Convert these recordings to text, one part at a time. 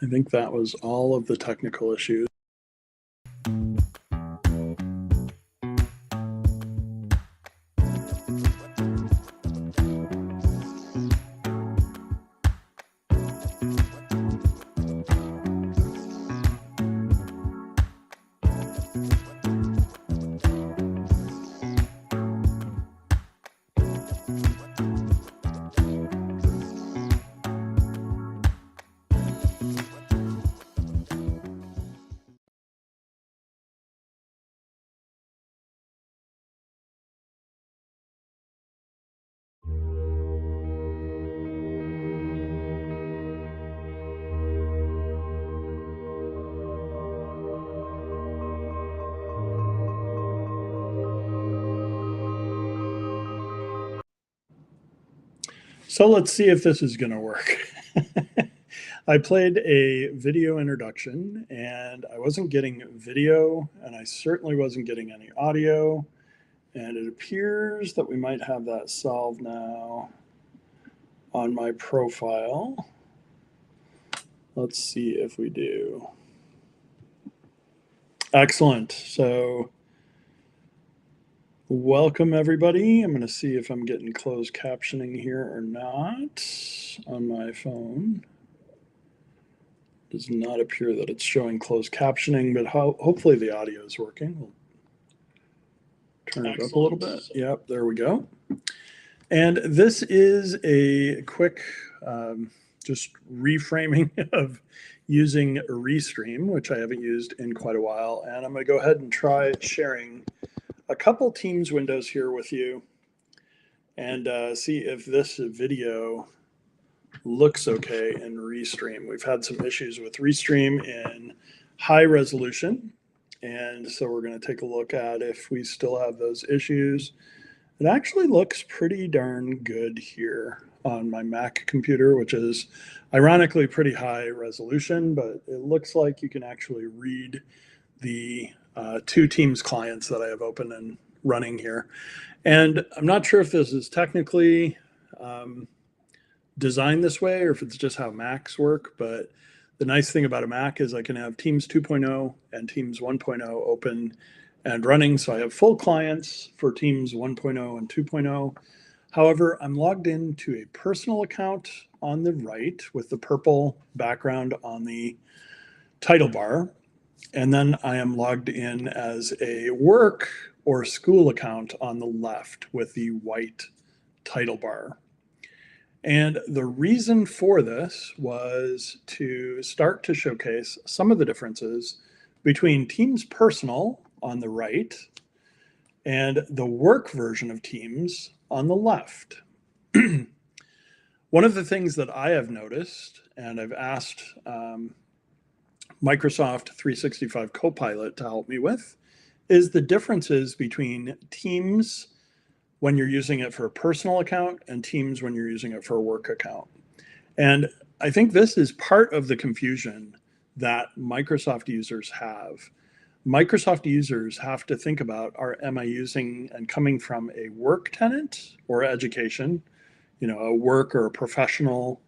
I think that was all of the technical issues. So let's see if this is going to work. I played a video introduction and I wasn't getting video and I certainly wasn't getting any audio. And it appears that we might have that solved now on my profile. Let's see if we do. Excellent. So welcome everybody. I'm going to see if I'm getting closed captioning here or not on my phone. Does not appear that it's showing closed captioning, but hopefully the audio is working. We'll turn it up a little bit. Yep, there we go. And this is a quick just reframing of using Restream, which I haven't used in quite a while. And I'm going to go ahead and try sharing a couple Teams windows here with you and see if this video looks okay in Restream. We've had some issues with Restream in high resolution, and so we're going to take a look at if we still have those issues. It actually looks pretty darn good here on my Mac computer, which is ironically pretty high resolution, but it looks like you can actually read the two Teams clients that I have open and running here. And I'm not sure if this is technically designed this way or if it's just how Macs work, but the nice thing about a Mac is I can have Teams 2.0 and Teams 1.0 open and running. So I have full clients for Teams 1.0 and 2.0. However, I'm logged into a personal account on the right with the purple background on the title bar. And then I am logged in as a work or school account on the left with the white title bar. And the reason for this was to start to showcase some of the differences between Teams Personal on the right and the work version of Teams on the left. One of the things that I have noticed, and I've asked Microsoft 365 Copilot to help me with, is the differences between Teams when you're using it for a personal account and Teams when you're using it for a work account. And I think this is part of the confusion that Microsoft users have. Microsoft users have to think about, am I using and coming from a work tenant or education, a work or a professional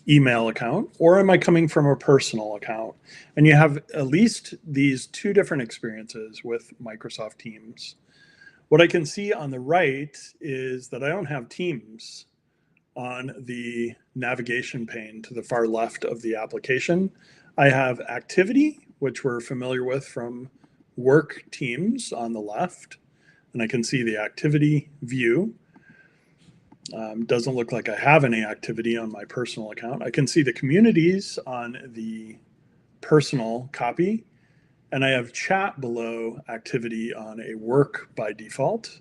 email account, or am I coming from a personal account? And you have at least these two different experiences with Microsoft Teams. What I can see on the right is that I don't have Teams on the navigation pane to the far left of the application. I have Activity, which we're familiar with from Work Teams on the left, and I can see the activity view. Doesn't look like I have any activity on my personal account. I can see the communities on the personal copy, and I have chat below activity on a work by default.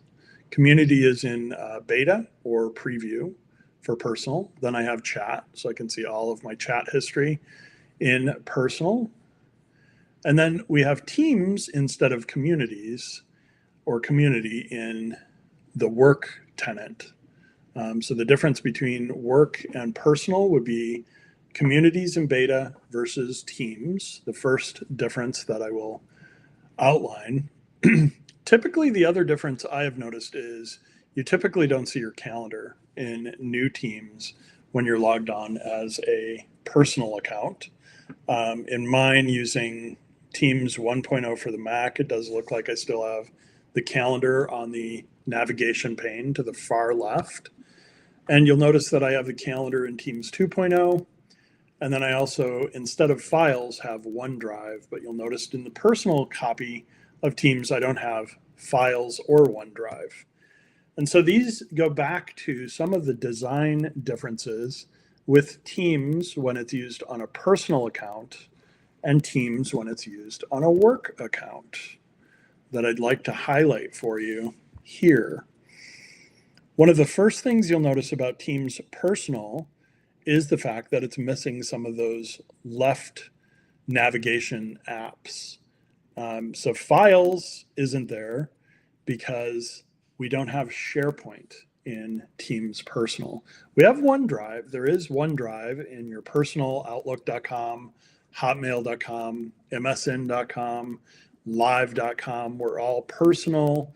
Community is in beta or preview for personal. Then I have chat, so I can see all of my chat history in personal. And then we have teams instead of communities or community in the work tenant. So the difference between work and personal would be communities in beta versus teams, the first difference that I will outline. Typically, the other difference I have noticed is you typically don't see your calendar in new Teams when you're logged on as a personal account. In mine, using Teams 1.0 for the Mac, it does look like I still have the calendar on the navigation pane to the far left. And you'll notice that I have the calendar in Teams 2.0. And then I also, instead of files, have OneDrive. But you'll notice in the personal copy of Teams, I don't have files or OneDrive. And so these go back to some of the design differences with Teams when it's used on a personal account and Teams when it's used on a work account that I'd like to highlight for you here. One of the first things you'll notice about Teams Personal is the fact that it's missing some of those left navigation apps. So Files isn't there because we don't have SharePoint in Teams Personal. We have OneDrive. There is OneDrive in your personal Outlook.com, Hotmail.com, MSN.com, Live.com. We're all personal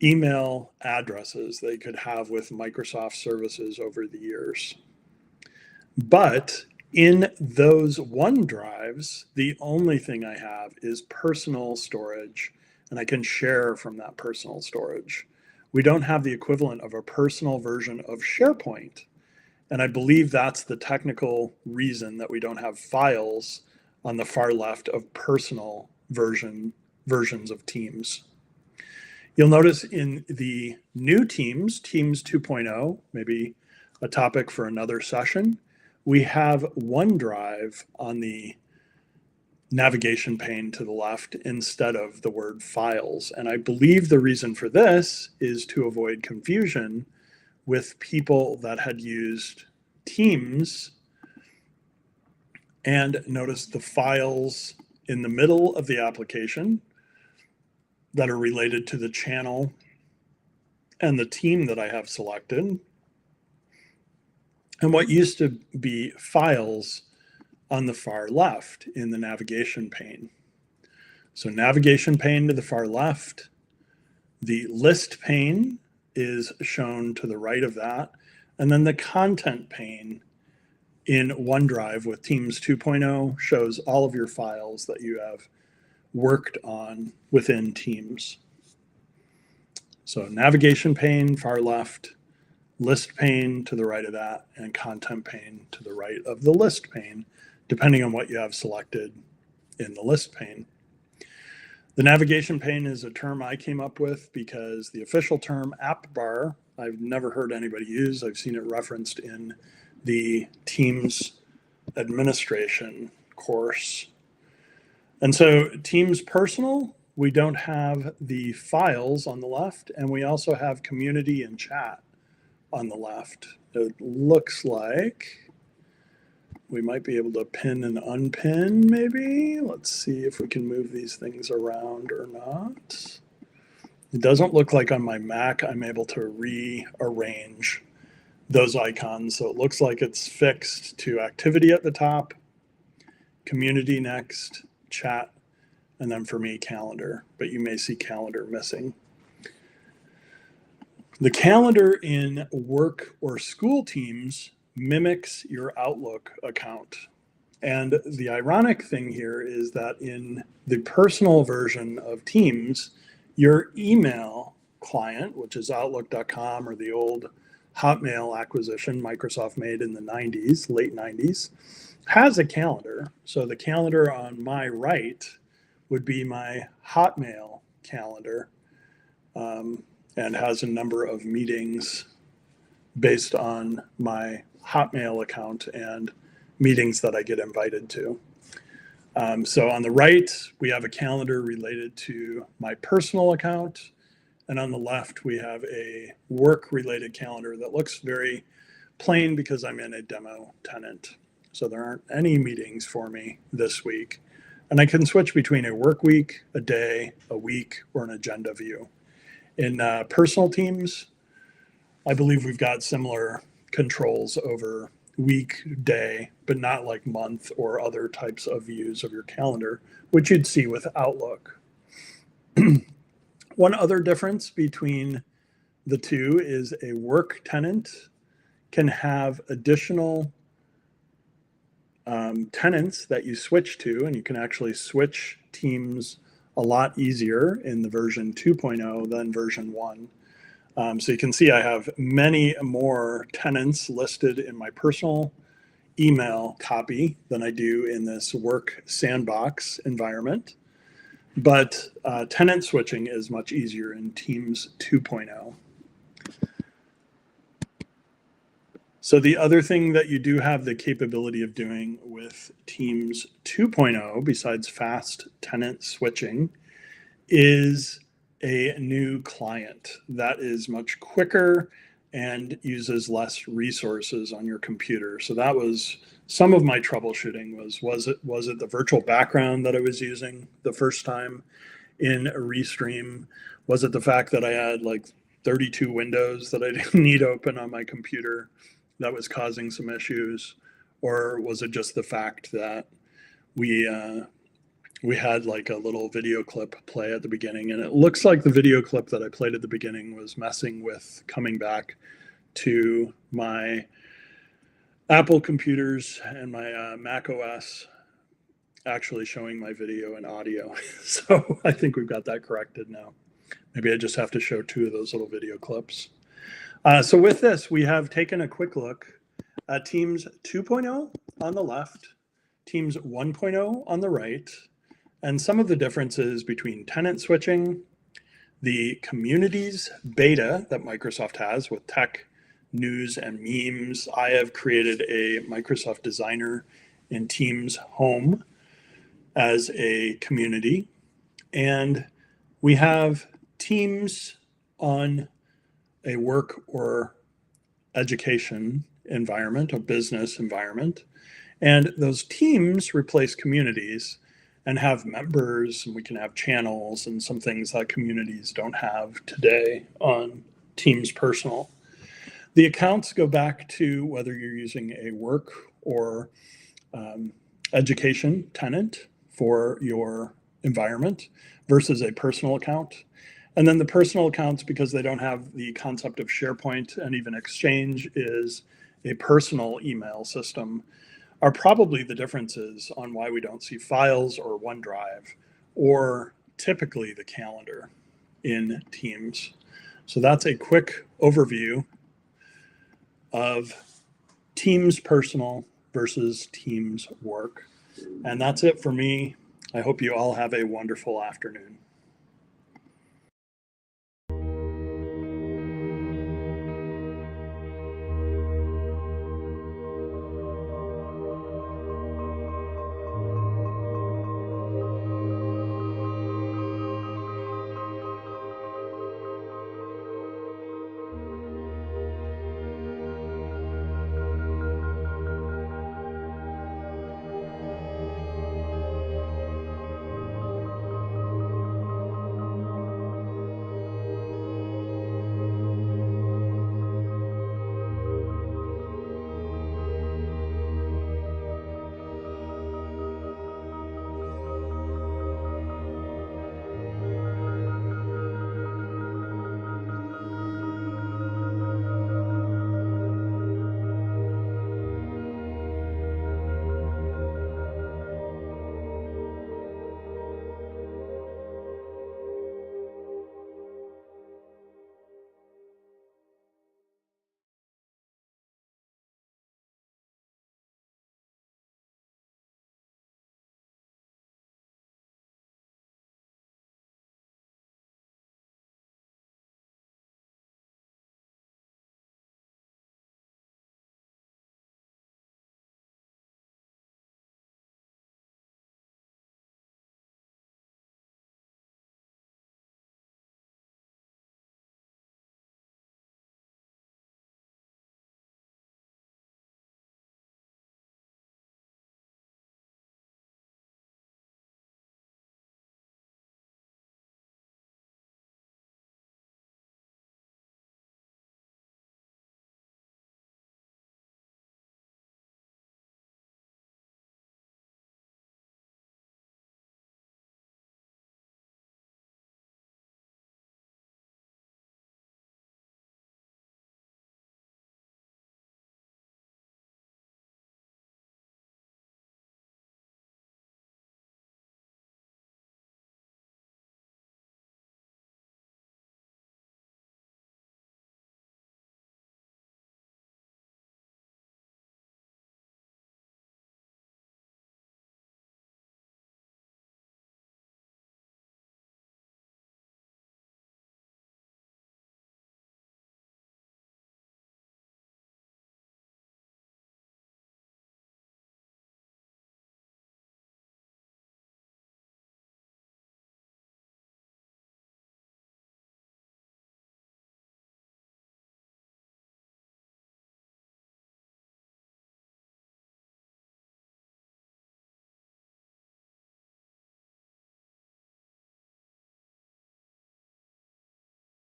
email addresses they could have with Microsoft services over the years. But in those OneDrives, the only thing I have is personal storage, and I can share from that personal storage. We don't have the equivalent of a personal version of SharePoint. And I believe that's the technical reason that we don't have files on the far left of personal versions of Teams. You'll notice in the new Teams, Teams 2.0, maybe a topic for another session, we have OneDrive on the navigation pane to the left instead of the word files. And I believe the reason for this is to avoid confusion with people that had used Teams and notice the files in the middle of the application that are related to the channel and the team that I have selected, and what used to be files on the far left in the navigation pane. So navigation pane to the far left, the list pane is shown to the right of that, and then the content pane in OneDrive with Teams 2.0 shows all of your files that you have worked on within Teams. So navigation pane, far left, list pane to the right of that, and content pane to the right of the list pane, depending on what you have selected in the list pane. The navigation pane is a term I came up with because the official term app bar, I've never heard anybody use. I've seen it referenced in the Teams administration course. And so Teams Personal, we don't have the files on the left, and we also have community and chat on the left. It looks like we might be able to pin and unpin maybe. Let's see if we can move these things around or not. It doesn't look like on my Mac I'm able to rearrange those icons. So it looks like it's fixed to activity at the top, community next, chat, and then for me, calendar. But you may see calendar missing. The calendar in work or school Teams mimics your Outlook account. And the ironic thing here is that in the personal version of Teams, your email client, which is Outlook.com or the old Hotmail acquisition Microsoft made in the 90s, late 90s, has a calendar. So the calendar on my right would be my Hotmail calendar, and has a number of meetings based on my Hotmail account and meetings that I get invited to. So on the right, we have a calendar related to my personal account. And on the left, we have a work-related calendar that looks very plain because I'm in a demo tenant. So there aren't any meetings for me this week. And I can switch between a work week, a day, a week, or an agenda view. In personal Teams, I believe we've got similar controls over week, day, but not like month or other types of views of your calendar, which you'd see with Outlook. One other difference between the two is a work tenant can have additional tenants that you switch to, and you can actually switch teams a lot easier in the version 2.0 than version 1. So you can see I have many more tenants listed in my personal email copy than I do in this work sandbox environment. But tenant switching is much easier in Teams 2.0. So the other thing that you do have the capability of doing with Teams 2.0, besides fast tenant switching, is a new client that is much quicker and uses less resources on your computer. So that was some of my troubleshooting. Was it the virtual background that I was using the first time in a Restream? Was it the fact that I had like 32 windows that I didn't need open on my computer that was causing some issues? Or was it just the fact that we had like a little video clip play at the beginning, and it looks like the video clip that I played at the beginning was messing with coming back to my Apple computers and my Mac OS actually showing my video and audio. So I think we've got that corrected now. Maybe I just have to show 2 of those little video clips. So with this, we have taken a quick look at Teams 2.0 on the left, Teams 1.0 on the right, and some of the differences between tenant switching, the communities beta that Microsoft has with tech, news, and memes. I have created a Microsoft Designer in Teams Home as a community. And we have Teams on a work or education environment, a business environment. And those teams replace communities and have members, and we can have channels and some things that communities don't have today on Teams Personal. The accounts go back to whether you're using a work or education tenant for your environment versus a personal account. And then the personal accounts, because they don't have the concept of SharePoint and even Exchange is a personal email system, are probably the differences on why we don't see files or OneDrive or typically the calendar in Teams. So that's a quick overview of Teams Personal versus Teams Work. And that's it for me. I hope you all have a wonderful afternoon.